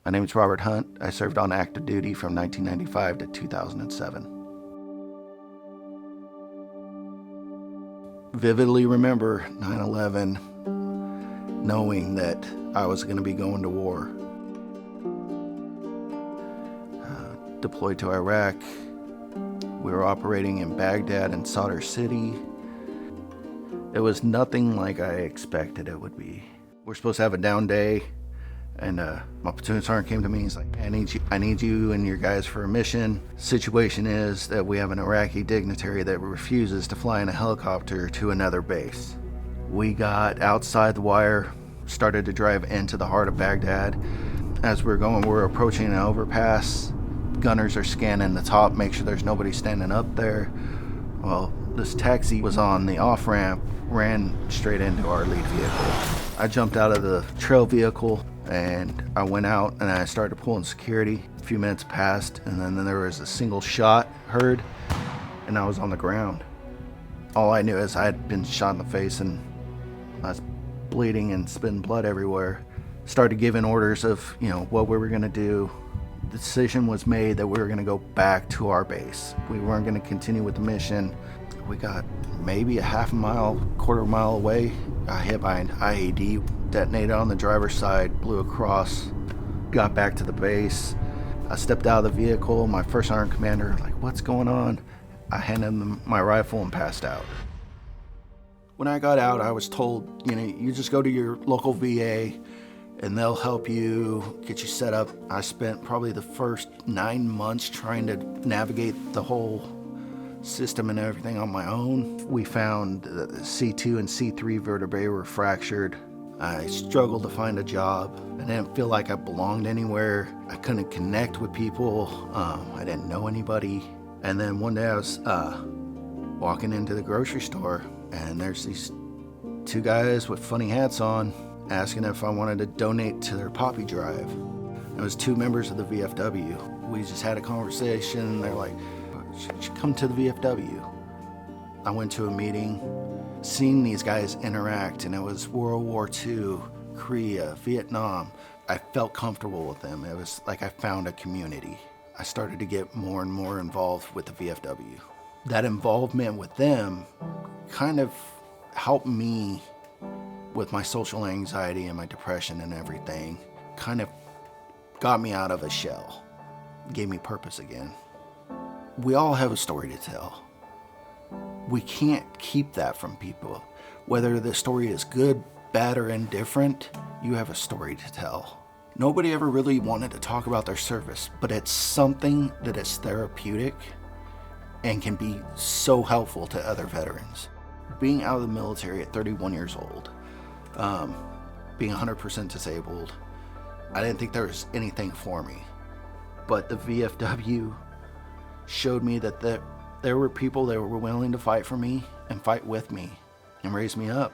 My name is Robert Hunt. I served on active duty from 1995 to 2007. Vividly remember 9/11, knowing that I was going to be going to war. Deployed to Iraq. We were operating in Baghdad and Sadr City. It was nothing like I expected it would be. We're supposed to have a down day, and my platoon sergeant came to me. He's like, I need you and your guys for a mission. Situation is that we have an Iraqi dignitary that refuses to fly in a helicopter to another base. We got outside the wire, started to drive into the heart of Baghdad. As we're approaching an overpass. Gunners are scanning the top, make sure there's nobody standing up there. Well, this taxi was on the off-ramp, ran straight into our lead vehicle. I jumped out of the trail vehicle and I went out and I started pulling security. A few minutes passed and then there was a single shot heard and I was on the ground. All I knew is I had been shot in the face and I was bleeding and spitting blood everywhere. Started giving orders of, what we were gonna do. The decision was made that we were going to go back to our base. We weren't going to continue with the mission. We got maybe a quarter mile away. Got hit by an IED, detonated on the driver's side, blew across, got back to the base. I stepped out of the vehicle. My first sergeant commander, like, what's going on? I handed him my rifle and passed out. When I got out, I was told, you just go to your local VA and they'll help you get you set up. I spent probably the first 9 months trying to navigate the whole system and everything on my own. We found that the C2 and C3 vertebrae were fractured. I struggled to find a job. I didn't feel like I belonged anywhere. I couldn't connect with people. I didn't know anybody. And then one day I was walking into the grocery store and there's these two guys with funny hats on asking if I wanted to donate to their poppy drive. It was two members of the VFW. We just had a conversation. They're like, should you come to the VFW? I went to a meeting, seeing these guys interact, and it was World War II, Korea, Vietnam. I felt comfortable with them. It was like I found a community. I started to get more and more involved with the VFW. That involvement with them kind of helped me with my social anxiety and my depression and everything. Kind of got me out of a shell, gave me purpose again. We all have a story to tell. We can't keep that from people. Whether the story is good, bad, or indifferent, you have a story to tell. Nobody ever really wanted to talk about their service, but it's something that is therapeutic and can be so helpful to other veterans. Being out of the military at 31 years old, being 100% disabled, I didn't think there was anything for me. But the VFW showed me that there were people that were willing to fight for me and fight with me and raise me up.